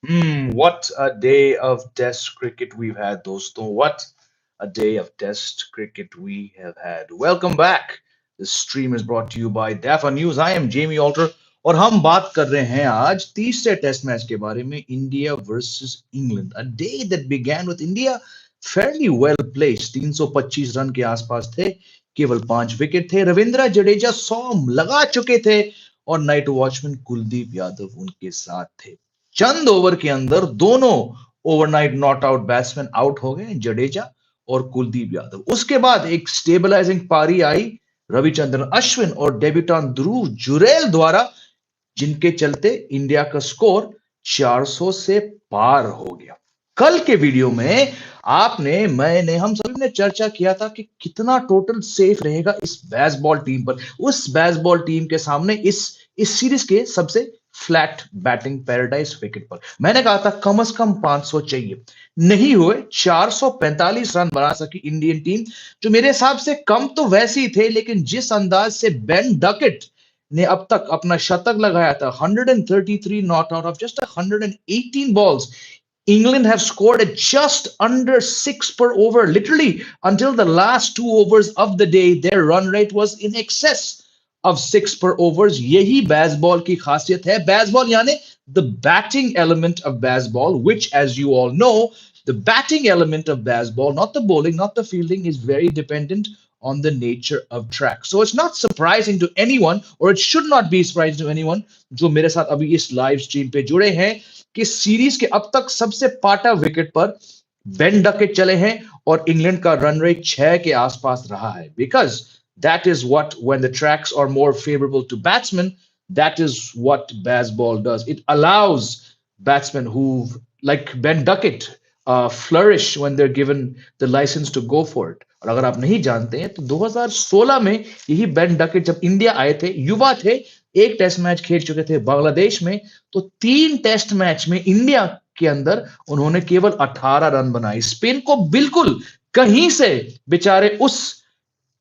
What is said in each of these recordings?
What a day of Test cricket we've had, दोस्तों. What a day of Test cricket we have had. Welcome back. This stream is brought to you by Dafa News. I am Jamie Alter और हम बात कर रहे हैं आज तीसरे test match के बारे में India versus England. A day that began with India fairly well placed. 325 run के आसपास थे, केवल 5 विकेट थे. रविंद्र जडेजा 100 लगा चुके थे और नाइट वॉचमैन कुलदीप यादव उनके साथ थे. चंद ओवर के अंदर दोनों overnight not out batsman out हो गए, जडेजा और कुलदीप यादव. उसके बाद एक स्टेबलाइजिंग पारी आई रविचंद्रन अश्विन और डेब्यूटेंट ध्रुव जुरैल द्वारा, जिनके चलते इंडिया का स्कोर 400 से पार हो गया. कल के वीडियो में मैंने हम सभी ने चर्चा किया था कि कितना टोटल सेफ रहेगा इस बेसबॉल टीम पर. उस बेसबॉल टीम के सामने इस सीरीज के सबसे फ्लैट बैटिंग पैराडाइज विकेट पर मैंने कहा था कम से कम 500 चाहिए. नहीं हुए. 445 रन बना सकी इंडियन टीम, जो मेरे हिसाब से कम तो वैसे ही थे, लेकिन जिस अंदाज से बेन डकेट ने अब तक अपना शतक लगाया था, 133 not out of just 118 balls. England have scored at just under 6 per over. Literally, until the last 2 overs of the day, their run rate was in excess of 6 per overs. यही baseball की खासियत है. Baseball यानी the batting element of baseball, which, as you all know, the batting element of baseball, not the bowling, not the fielding, is very dependent on the nature of track. So it's not surprising to anyone, or it should not be surprising to anyone जो मेरे साथ अभी इस live stream पे जुड़े हैं, कि series के अब तक सबसे पाटा विकेट पर बेन डकेट चले हैं और इंग्लैंड का रन रेट 6 के आसपास रहा है. Because that is what, when the tracks are more favourable to batsman, that is what baseball does. It allows batsman who like Ben Duckett flourish when they are given the licence to go for it. और अगर आप नहीं जानते हैं तो 2016 में यही Ben Duckett जब इंडिया आए थे, युवा थे, एक टेस्ट मैच खेल चुके थे बांग्लादेश में, तो 3 टेस्ट मैच में इंडिया के अंदर उन्होंने केवल 18 रन बनाए. स्पिन को बिल्कुल कहीं से बेचारे उस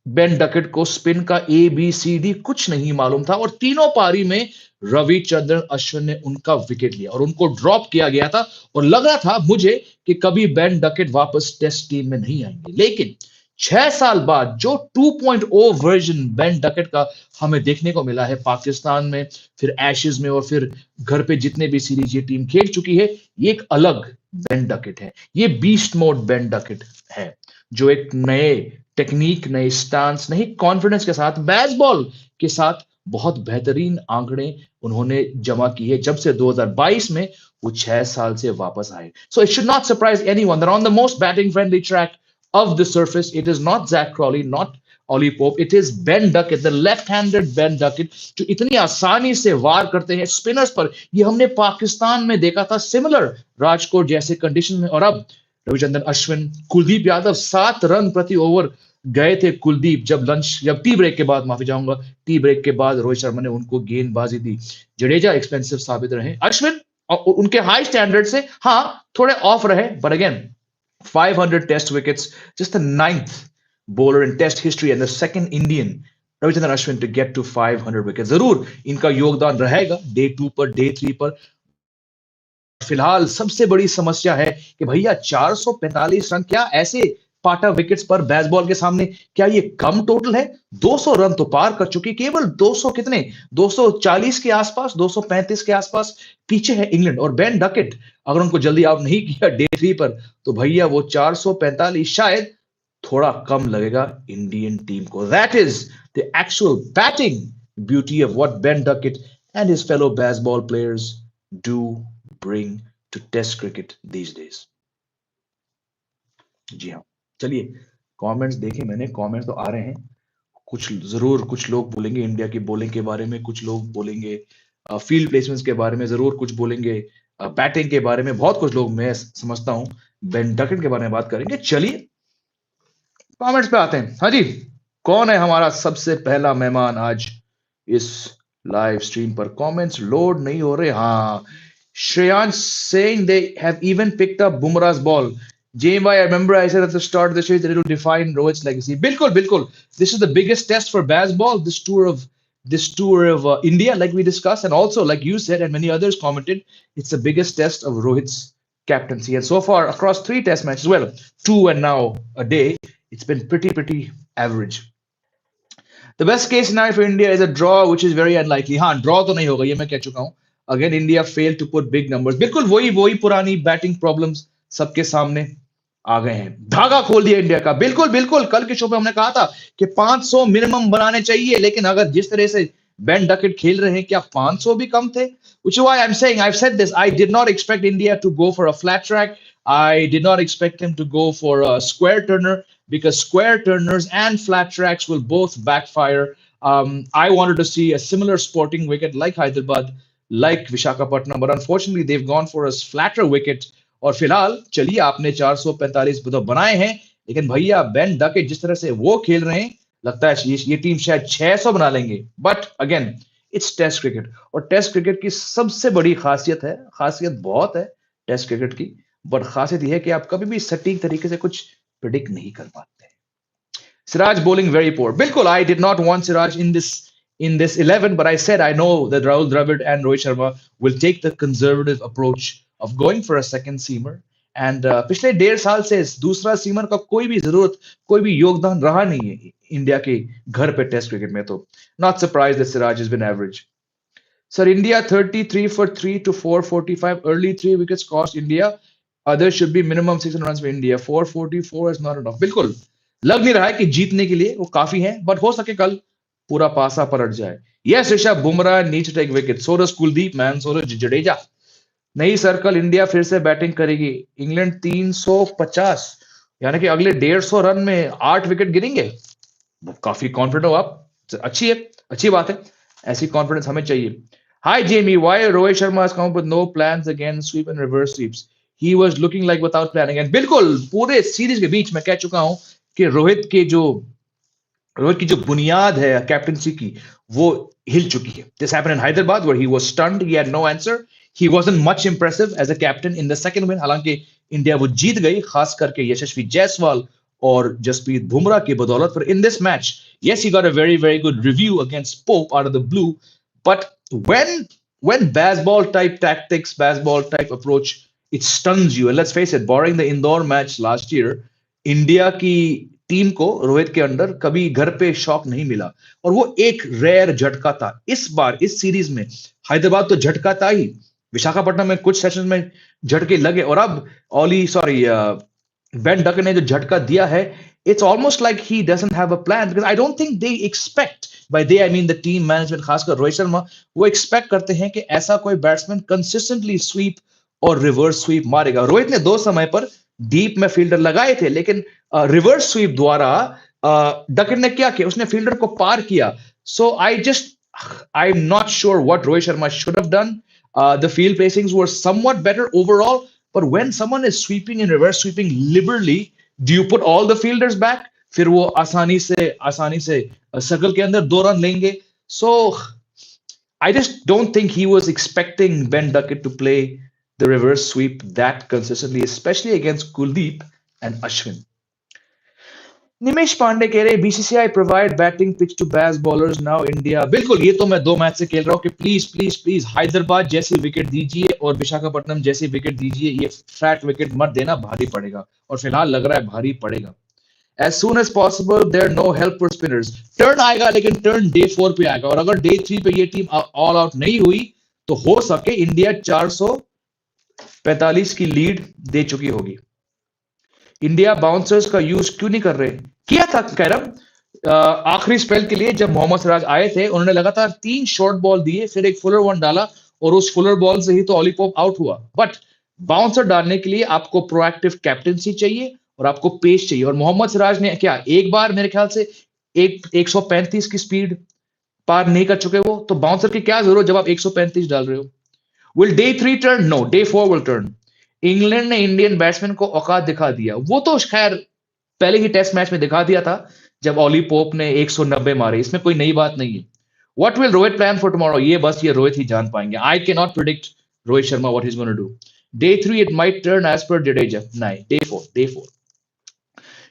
बेन डकेट को स्पिन का ABCD कुछ नहीं मालूम था, और तीनों पारी में रविचंद्रन अश्विन ने उनका विकेट लिया और उनको ड्रॉप किया गया था. और लग रहा था मुझे कि कभी बेन डकेट वापस टेस्ट टीम में नहीं आएंगे. लेकिन 6 साल बाद जो 2.0 वर्जन बेन डकेट का हमें देखने को मिला है पाकिस्तान में, फिर एशेज में, और फिर घर पे जितने भी सीरीज ये टीम खेल चुकी है, ये एक अलग बेन डकेट है. ये बीस्ट मोड बेन डकेट है, जो एक नए टेक्निक, नए स्टांस, नए कॉन्फिडेंस के साथ, बेसबॉल के साथ बहुत बेहतरीन आंकड़े उन्होंने जमा की है जब से 2022 में वो 6 साल से वापस आए. So it should not surprise anyone that on the most batting friendly track of the surface, it is not Zach Crawley, not Ollie Pope, it is Ben Duckett, the left-handed Ben Duckett, जो इतनी आसानी से वार करते हैं spinners पर. ये हमने पाकिस्तान में देखा था सिमिलर राजकोट जैसे कंडीशन में. और अब रविचंद्रन अश्विन, कुलदीप यादव, 7 रन प्रति ओवर गए थे कुलदीप जब टी ब्रेक के बाद, माफी चाहूंगा, टी ब्रेक के बाद रोहित शर्मा ने उनको गेंदबाजी दी. जडेजा एक्सपेंसिव साबित रहे. अश्विन और उनके हाई स्टैंडर्ड से हाँ थोड़े ऑफ रहे, but again 500 test wickets, just the 9th bowler in test history and the second Indian, Ravichandran Ashwin, to get to 500 wickets. जरूर इनका योगदान रहेगा डे 2 पर, डे 3 पर. फिलहाल सबसे बड़ी समस्या है कि भैया 445 रन क्या ऐसे पाटा विकेट्स पर बेसबॉल के सामने, क्या ये कम टोटल है? 200 रन तो पार कर चुकी, केवल 200 कितने, 240 के आसपास, 235 के आसपास पीछे है इंग्लैंड. और बेन डकेट अगर उनको जल्दी आउट नहीं किया डे 3 पर, तो भैया वो 445 शायद थोड़ा कम लगेगा इंडियन टीम को. That is the actual batting beauty of what Ben Duckett and his fellow Bazball players do bring to Test cricket these days. जी हाँ, चलिए कमेंट्स देखें. मैंने कमेंट्स तो आ रहे हैं, कुछ लोग बोलेंगे इंडिया की बॉलिंग के बारे में, कुछ लोग बोलेंगे फील्ड प्लेसमेंट्स के बारे में, जरूर कुछ बोलेंगे बैटिंग के बारे में, बहुत कुछ लोग, मैं समझता हूं बेन डकेट के बारे में बात करेंगे. चलिए कमेंट्स पे आते हैं. हाँ जी, कौन है हमारा सबसे पहला मेहमान आज इस लाइव स्ट्रीम पर? कमेंट्स लोड नहीं हो रहे. हाँ, Shreyansh saying they have even picked up Bumrah's ball. JMY, I remember I said at the start of the series that it will define Rohit's legacy. बिल्कुल बिल्कुल. This is the biggest test for baseball, this tour of this tour of India, like we discussed, and also like you said, and many others commented, it's the biggest test of Rohit's captaincy. And so far, across three test matches, well, two and now a day, it's been pretty average. The best case scenario for India is a draw, which is very unlikely. हाँ draw तो नहीं होगा ये मैं कह चुका हूँ. Again, India failed to put big numbers. बिल्कुल वही वही पुरानी बैटिंग प्रॉब्लम्स सबके सामने आ गए हैं. धागा खोल दिया इंडिया का. बिल्कुल बिल्कुल कल के शो पे हमने कहा था कि 500 मिनिमम बनाने चाहिए, लेकिन अगर जिस तरह से बेन डकेट खेल रहे हैं, क्या 500 भी कम थे? Which is why I'm saying, I've said this, I did not expect India to go for a flat track. I did not expect them to go for a square turner, because square turners and flat tracks will both backfire. I wanted to see a similar sporting wicket like Hyderabad, like Vishakhapatnam, but unfortunately they've gone for a flatter wicket. और फिलहाल चलिए आपने 445 तो बनाए हैं, लेकिन भैया Ben Duckett जिस तरह से वो खेल रहे हैं, लगता है ये टीम शायद 600 बना लेंगे. But again it's test cricket, और टेस्ट क्रिकेट की सबसे बड़ी खासियत है, खासियत बहुत है टेस्ट क्रिकेट की, बट खासियत यह है कि आप कभी भी सटीक तरीके से कुछ प्रिडिक्ट नहीं कर पाते. Siraj bowling very poor. Bilkul, I did not want Siraj in this 11, but I said I know that Rahul Dravid and Rohit Sharma will take the conservative approach of going for a second seamer. And पिछले 1.5 साल से दूसरा seamer का कोई भी जरूरत, कोई भी योगदान रहा नहीं है इंडिया के घर पे टेस्ट क्रिकेट में. तो not surprised that Siraj has been average. Sir, India 33 for 3 to 445. Early 3 wickets cost India. Others should be minimum 600 runs for India. 444 is not enough. बिल्कुल लग नहीं रहा है कि जीतने के लिए वो काफी है, बट हो सके कल पूरा पासा पलट जाए. Yes Rishabh Bumrah need to take wicket, so does Kuldeep man, so does Jadeja. नहीं सर, कल इंडिया फिर से बैटिंग करेगी. इंग्लैंड 350, यानी कि अगले 150 रन में 8 विकेट गिरेंगे. काफी कॉन्फिडेंट हो आप, अच्छी है, अच्छी बात है, ऐसी कॉन्फिडेंस हमें चाहिए. Hi Jamie, why Rohit Sharma has come up with no plans again sweep and reverse sweeps? He was looking like without planning. And बिल्कुल पूरे सीरीज के बीच में कह चुका हूं कि रोहित की जो बुनियाद है कैप्टनसी की, वो हिल चुकी है. This happened in Hyderabad where he was stunned, he had no answer, he wasn't much impressive as a captain in the second win. हालांकि इंडिया वो जीत गई, खास करके यशस्वी जायसवाल और जसप्रीत बुमराह की बदौलत. पर in this match, yes, he got a very good review against Pope out of the blue, but when baseball type tactics, baseball type approach, it stuns you. And let's face it, barring the Indore match last year, India की team को रोहित के under कभी घर पे shock नहीं मिला, और वो एक रेयर झटका था. इस बार इस सीरीज में हैदराबाद तो झटका था ही, विशाखापट्टनम में कुछ सेशंस में झटके लगे, और अब बेन डकेट ने जो झटका दिया है, it's almost like he doesn't have a plan, because I don't think they expect, by they I mean the team management, खासकर रोहित शर्मा, वो एक्सपेक्ट करते हैं कि ऐसा कोई बैट्समैन कंसिस्टेंटली स्वीप और रिवर्स स्वीप मारेगा. रोहित ने 2 समय पर डीप में फील्डर लगाए थे, लेकिन रिवर्स स्वीप द्वारा डकेट ने क्या किया, उसने फील्डर को पार किया. So I am not sure what Rohit Sharma should have done. The field placings were somewhat better overall, but when someone is sweeping and reverse sweeping liberally, do you put all the fielders back? फिर वो आसानी से circle के अंदर 2 run लेंगे. So I just don't think he was expecting Ben Duckett to play the reverse sweep that consistently, especially against Kuldeep and Ashwin. निमेश पांडे कह रहे BCCI provide batting pitch to pace bowlers now India. बिल्कुल, ये तो मैं 2 match से खेल रहा हूं कि प्लीज हैदराबाद जैसी विकेट दीजिए और विशाखापट्टनम जैसी विकेट दीजिए. ये फ्लैट विकेट मत देना, भारी पड़ेगा, और फिलहाल लग रहा है भारी पड़ेगा. As soon as possible, there no help for spinners. Turn आएगा, लेकिन टर्न डे 4 पे आएगा, और अगर डे 3 पे ये टीम ऑल आउट नहीं हुई तो हो सके इंडिया 445 की लीड दे चुकी होगी. इंडिया बाउंसर्स का यूज क्यों नहीं कर रहे? किया था कैरम आखिरी स्पेल के लिए, जब मोहम्मद सिराज आए थे, उन्होंने लगातार 3 शॉर्ट बॉल दिए, फिर एक फुलर वन डाला, और उस फुलर बॉल से ही तो ऑली पोप आउट हुआ. बट बाउंसर डालने के लिए आपको प्रोएक्टिव कैप्टेंसी चाहिए और आपको पेस चाहिए, और मोहम्मद सिराज ने क्या एक बार मेरे ख्याल से 135 की स्पीड पार नहीं कर चुके वो, तो बाउंसर की क्या जरूरत जब आप 135 डाल रहे हो. Will day 3 turn? No, day 4 will turn. England ने इंडियन बैट्समैन को औकात दिखा दिया, वो तो खैर पहले ही टेस्ट मैच में दिखा दिया था जब ऑली पोप ने 190 मारे, इसमें कोई नई बात नहीं है. What will Rohit plan for tomorrow? ये बस ये रोहित ही जान पाएंगे. I can not predict Rohit Sharma what he is gonna do. Day 3 it might turn as per Jadeja. नहीं, डे 4.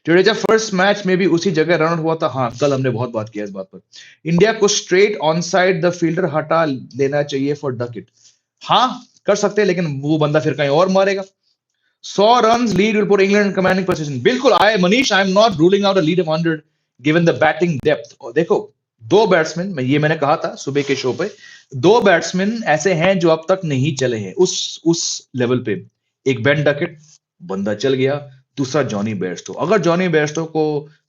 जडेजा फर्स्ट मैच में भी उसी जगह रन आउट हुआ था। हाँ, कल हमने बहुत बात किया इस बात पर। इंडिया को straight on side the fielder हटा लेना चाहिए फॉर डकइट। हाँ, कर सकते हैं, लेकिन वो बंदा फिर कहीं और मारेगा। 100 runs lead will put England in commanding position. बिल्कुल, Manish, I'm not ruling out a lead of 100 given the batting depth. और देखो, दो बैट्समैन, मैंने कहा था सुबह के शो पे, दो बैट्समैन ऐसे हैं जो अब तक नहीं चले हैं उस लेवल पे। एक बेन डकेट, बंदा चल गया। दूसरा जॉनी बेयरस्टो। अगर जॉनी बेयरस्टो को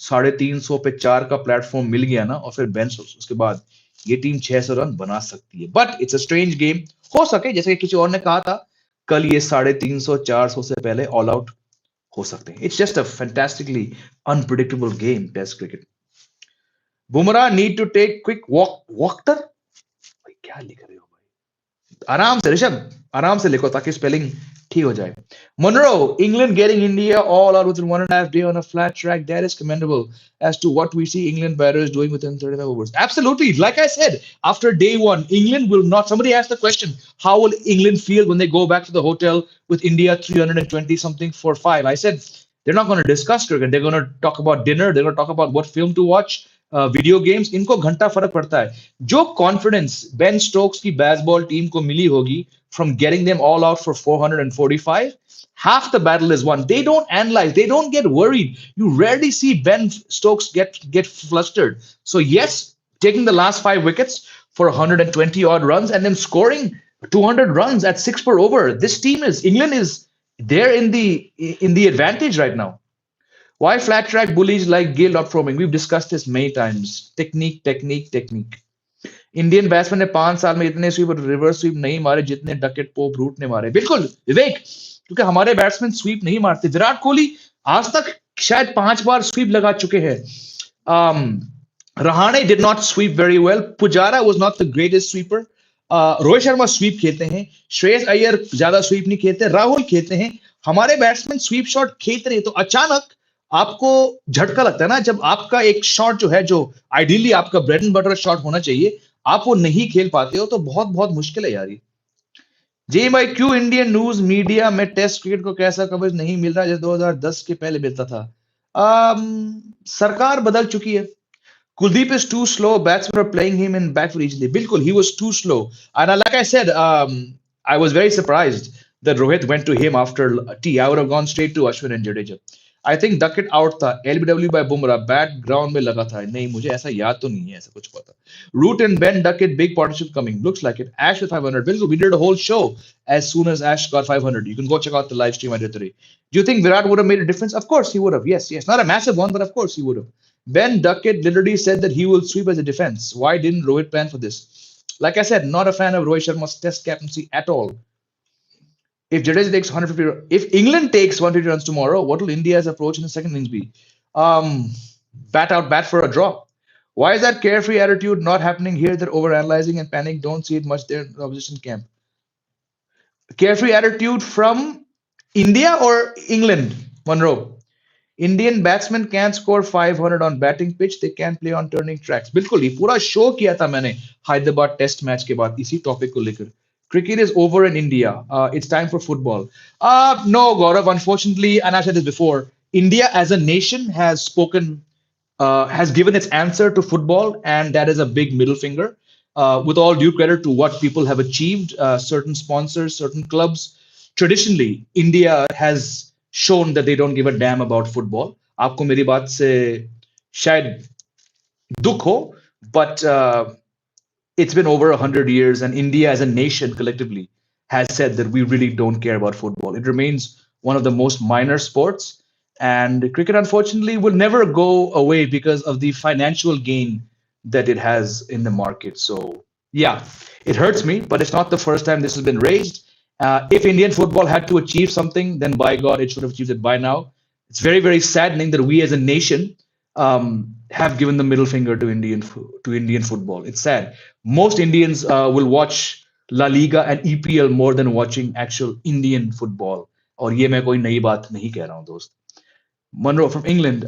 350 पे 4 का प्लेटफॉर्म मिल गया ना, और फिर बेन स्टोक्स, उसके बाद ये टीम 600 रन बना सकती है। But it's a strange game. हो सके, जैसे कि किसी और ने कहा था, कल ये 350 400 से पहले ऑल आउट हो सकते हैं। It's just a fantastically unpredictable game, Test cricket. Bumrah need to take quick walk. वॉकटर, भाई क्या लिख रहे हो भाई? आराम से ऋषभ, आराम से लिखो ताकि स्पेलिंग ठीक हो जाए। Monroe, England getting India all out within 1.5 days on a flat track. That is commendable as to what we see England batters doing within 35 overs. Absolutely. Like I said, after day one, England will not. Somebody asked the question, how will England feel when they go back to the hotel with India 320 something for five? I said, they're not going to discuss cricket. They're going to talk about dinner. They're going to talk about what film to watch. Video games, इनको घंटा फर्क पड़ता है। जो confidence Ben Stokes की baseball team को मिली होगी from getting them all out for 445, half the battle is won. They don't analyze, they don't get worried. You rarely see Ben Stokes get flustered. So yes, taking the last 5 wickets for 120 odd runs and then scoring 200 runs at 6 per over. This team is, England is there in the advantage right now. Why flat track bullies like Gill not probing? We've discussed this many times. Technique, technique, technique. Indian batsman ने 5 साल में इतने SVEEP और reverse sweep नहीं मारे जितने Duckett, pope, root ने मारे। बिल्कुल विवेक, क्योंकि हमारे बैट्समैन स्वीप नहीं मारते। विराट कोहली आज तक शायद 5 बार स्वीप लगा चुके हैं। Rahane did not sweep very well. Pujara was not the greatest sweeper. Rohit Sharma sweep खेलते हैं। श्रेयस अय्यर ज्यादा स्वीप नहीं खेलते। राहुल खेलते हैं। हमारे बैट्समैन स्वीप शॉट खेलते नहीं, तो अचानक आपको झटका लगता है ना, जब आपका एक शॉट जो है, जो आइडियली आपका ब्रेड एंड बटर शॉट होना चाहिए, आप वो नहीं खेल पाते हो, तो बहुत बहुत मुश्किल है यार ये। जी भाई, क्यों इंडियन न्यूज मीडिया में टेस्ट क्रिकेट को कैसा कवरेज नहीं मिल रहा जैसे 2010 के पहले मिलता था? सरकार बदल चुकी है। Kuldeep is too slow. Batsmen are playing him in back easily. Bilkul, he was too slow. And like I said, I was very surprised that Rohit went to him after T. I would have gone straight to Ashwin and Jadeja. I think Duckett out था। LBW by Bumrah, bat ground में लगा था। नहीं, मुझे ऐसा याद तो नहीं है, ऐसा कुछ पता। Root and Ben Duckett, big partnership coming. Looks like it. Ash with 500. Bilkul, we did a whole show as soon as Ash got 500. You can go check out the live stream I did today. Do you think Virat would have made a difference? Of course he would have. Yes, yes. Not a massive one, but of course he would have. Ben Duckett literally said that he will sweep as a defense. Why didn't Rohit plan for this? Like I said, not a fan of Rohit Sharma's test captaincy at all. If Jadeja takes 150, if England takes 150 runs tomorrow, what will India's approach in the second innings be? Bat for a draw. Why is that carefree attitude not happening here? They're overanalyzing and panic. Don't see it much there in the opposition camp. Carefree attitude from India or England? Monroe. Indian batsmen can't score 500 on batting pitch. They can't play on turning tracks. बिल्कुल ही पूरा show किया था मैंने Hyderabad test match के बाद इसी topic को लेकर। Cricket is over in India. It's time for football. No, Gaurav, unfortunately, and I've said this before, India as a nation has spoken, has given its answer to football, and that is a big middle finger. With all due credit to what people have achieved, certain sponsors, certain clubs, traditionally, India has shown that they don't give a damn about football. आपको मेरी बात से शायद दुख हो, but it's been over 100 years, and India as a nation collectively has said that we really don't care about football. It remains one of the most minor sports, and cricket, unfortunately, will never go away because of the financial gain that it has in the market. So, yeah, it hurts me, but it's not the first time this has been raised. If Indian football had to achieve something, then by God, it should have achieved it by now. It's very, very saddening that we as a nation have given the middle finger to Indian football. It's sad. Most Indians will watch La Liga and EPL more than watching actual Indian football. और ये मैं कोई नई बात नहीं कह रहा हूँ दोस्त. Monroe from England.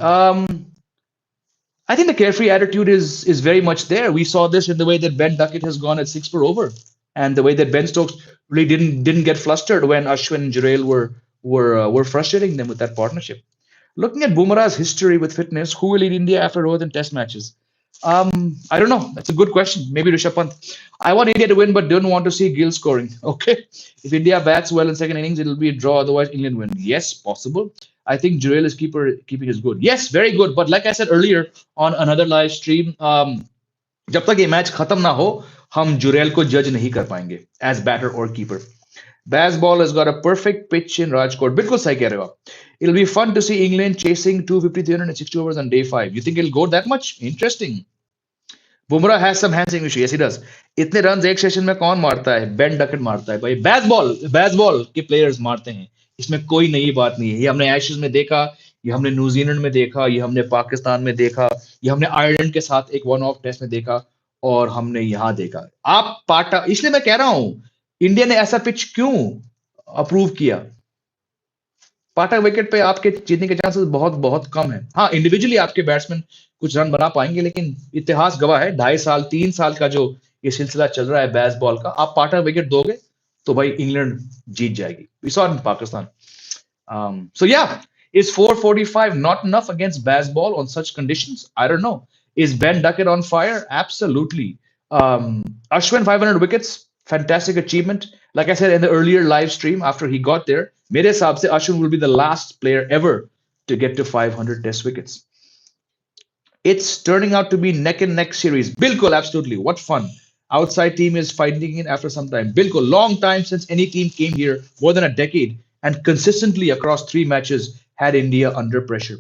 I think the carefree attitude is very much there. We saw this in the way that Ben Duckett has gone at 6 per over, and the way that Ben Stokes really didn't get flustered when Ashwin and Jarrell were frustrating them with that partnership. Looking at Bumrah's history with fitness, who will lead India after Rohit in Test matches? I don't know. That's a good question. Maybe Rishabh Pant. I want India to win, but don't want to see Gill scoring. Okay. If India bats well in second innings, it'll be a draw. Otherwise, England win. Yes, possible. I think Jurel is keeping his good. Yes, very good. But like I said earlier on another live stream, जब तक ये match खत्म ना हो हम जुरेल को जज नहीं कर पाएंगे एज बैटर और keeper Baseball has got a perfect pitch in Rajkot. बिल्कुल सही कह रहे हो आप. It'll be fun to see England chasing 250, 360 overs on day 5. You think it'll go that much? Interesting. Bumrah has some hamstring issue. Yes he does. इतने run एक session में कौन मारता है? बेन डकेट मारता है भाई. बेसबॉल के प्लेयर्स मारते हैं. इसमें कोई नई बात नहीं है. ये हमने एशेज में देखा, ये हमने न्यूजीलैंड में देखा, ये हमने पाकिस्तान में देखा, ये हमने आयरलैंड के साथ एक वन ऑफ टेस्ट में देखा और हमने यहां देखा. आप पाटा, इसलिए मैं कह रहा हूं इंडिया ने ऐसा पिच क्यों अप्रूव किया. पाटा विकेट पे आपके जीतने के चांसेस बहुत बहुत कम है. हाँ, इंडिविजुअली आपके बैट्समैन कुछ रन बना पाएंगे, लेकिन इतिहास गवाह है 2.5 साल 3 साल का जो ये सिलसिला चल रहा है बेसबॉल का, आप पाटा विकेट दोगे तो भाई इंग्लैंड जीत जाएगी. We saw in Pakistan. So yeah, is 445 not enough against baseball on such conditions? I don't know. Is Ben Duckett on fire? Absolutely. Ashwin 500 wickets, fantastic achievement. Like I said in the earlier live stream, after he got there, मेरे हिसाब से Ashwin will be the last player ever to get to 500 test wickets. It's turning out to be neck and neck series. Bilkul, absolutely. What fun. Outside team is fighting it after some time. Bilkul, long time since any team came here, more than a decade, and consistently across 3 matches had India under pressure.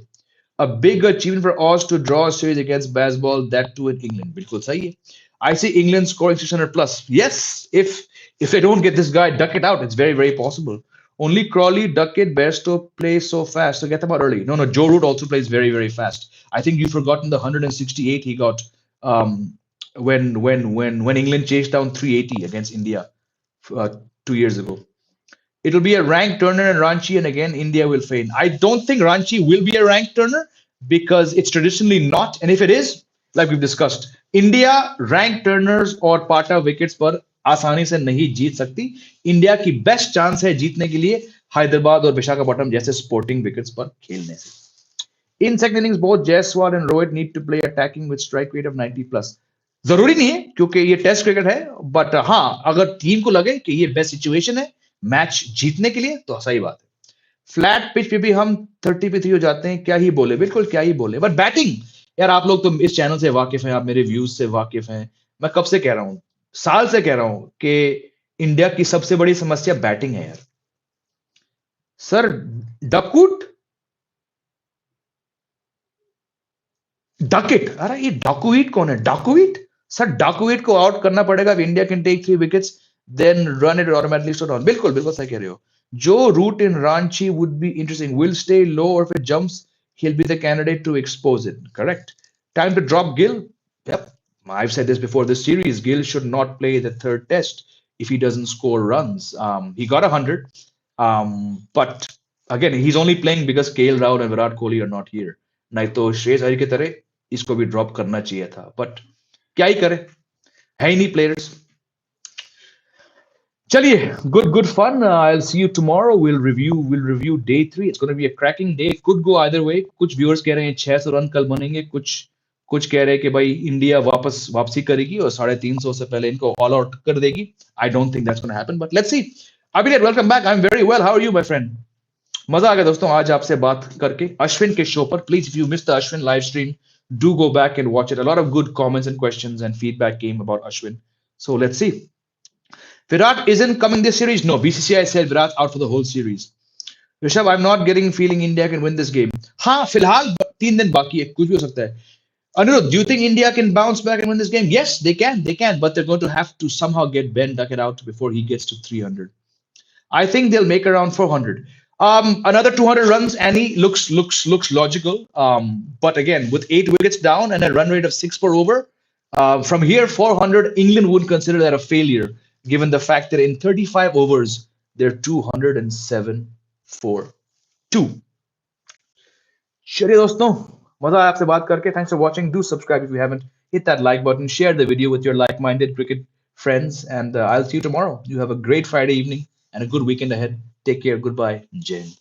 A big achievement for Oz to draw a series against baseball, that too in England. Bilkul sahi hai. I see England scoring 600 plus. Yes, if they don't get this guy Duckett out, it's very, very possible. Only Crawley, Duckett, Bairstow play so fast. So get them out early. No, Joe Root also plays very, very fast. I think you've forgotten the 168 he got when England chased down 380 against India 2 years ago. It'll be a ranked Turner and Ranchi, and again India will fail. I don't think Ranchi will be a ranked Turner because it's traditionally not. And if it is, like we've discussed, India ranked Turners और पाटा wickets पर आसानी से नहीं जीत सकती. India की best chance है जीतने के लिए हैदराबाद और विशाखापट्टनम जैसे स्पोर्टिंग विकेट्स पर खेलने से. In second innings, both Jaiswal and Rohit need to play attacking with strike rate of 90 plus. जरूरी नहीं है क्योंकि ये टेस्ट क्रिकेट है, बट हाँ अगर टीम को लगे कि ये बेस्ट सिचुएशन है मैच जीतने के लिए तो सही बात है. फ्लैट पिच पे भी हम 30 पे 3 हो जाते हैं. क्या ही बोले, बिल्कुल क्या ही बोले. बट बैटिंग यार, आप लोग तो इस चैनल से वाकिफ हैं, आप मेरे व्यूज से वाकिफ हैं. मैं कब से कह रहा हूं, साल से कह रहा हूं कि इंडिया की सबसे बड़ी समस्या बैटिंग है यार. सर डकेट, अरे ये डाकुइट कौन है? डाकुइट सर, डाकुइट को आउट करना पड़ेगा. India can take 3 wickets then run it automatically store on. बिल्कुल बिल्कुल सही कह रहे हो. Joe Root in Ranchi would be interesting. Will stay low और if it jumps he'll be the candidate to expose it. Correct. Time to drop Gill. Yep. I've said this before this series. Gill should not play the third test if he doesn't score runs. He got 100. But again, he's only playing because KL Rahul and Virat Kohli are not here. नहीं तो श्रेयस अय्यर की तरह इसको भी drop करना चाहिए था. But क्या ही करे, है ही नहीं प्लेयर्स. चलिए, good fun. I'll see you tomorrow. We'll review day 3. It's going to be a cracking day. Could go either way. कुछ viewers कह रहे हैं 600 रन कल बनेंगे, कुछ कह रहे हैं कि भाई इंडिया वापसी करेगी और 350 से पहले इनको ऑल आउट कर देगी. I don't think that's going to happen, but let's see. Abhinay, welcome back. I'm very well. How are you, my friend? मजा आ गया दोस्तों आज आपसे बात करके अश्विन के शो पर. Please, if you missed the Ashwin live stream, do go back and watch it. A lot of good comments and questions and feedback came about Ashwin. So let's see. Virat isn't coming this series. No, BCCI said Virat out for the whole series. Rishabh, I'm not getting feeling India can win this game. हाँ, फिलहाल 3 दिन बाकी है, कुछ भी हो सकता है. Anirudh, do you think India can bounce back and win this game? Yes, they can, but they're going to have to somehow get Ben Duckett out before he gets to 300. I think they'll make around 400. Another 200 runs, Annie looks logical. But again, with 8 wickets down and a run rate of 6 per over, from here 400, England would consider that a failure, given the fact that in 35 overs they're 207 for 2. चलिए दोस्तों, मजा आया आपसे बात करके. Thanks for watching. Do subscribe if you haven't. Hit that like button. Share the video with your like-minded cricket friends, and I'll see you tomorrow. You have a great Friday evening and a good weekend ahead. Take care. Goodbye. Jai Hind.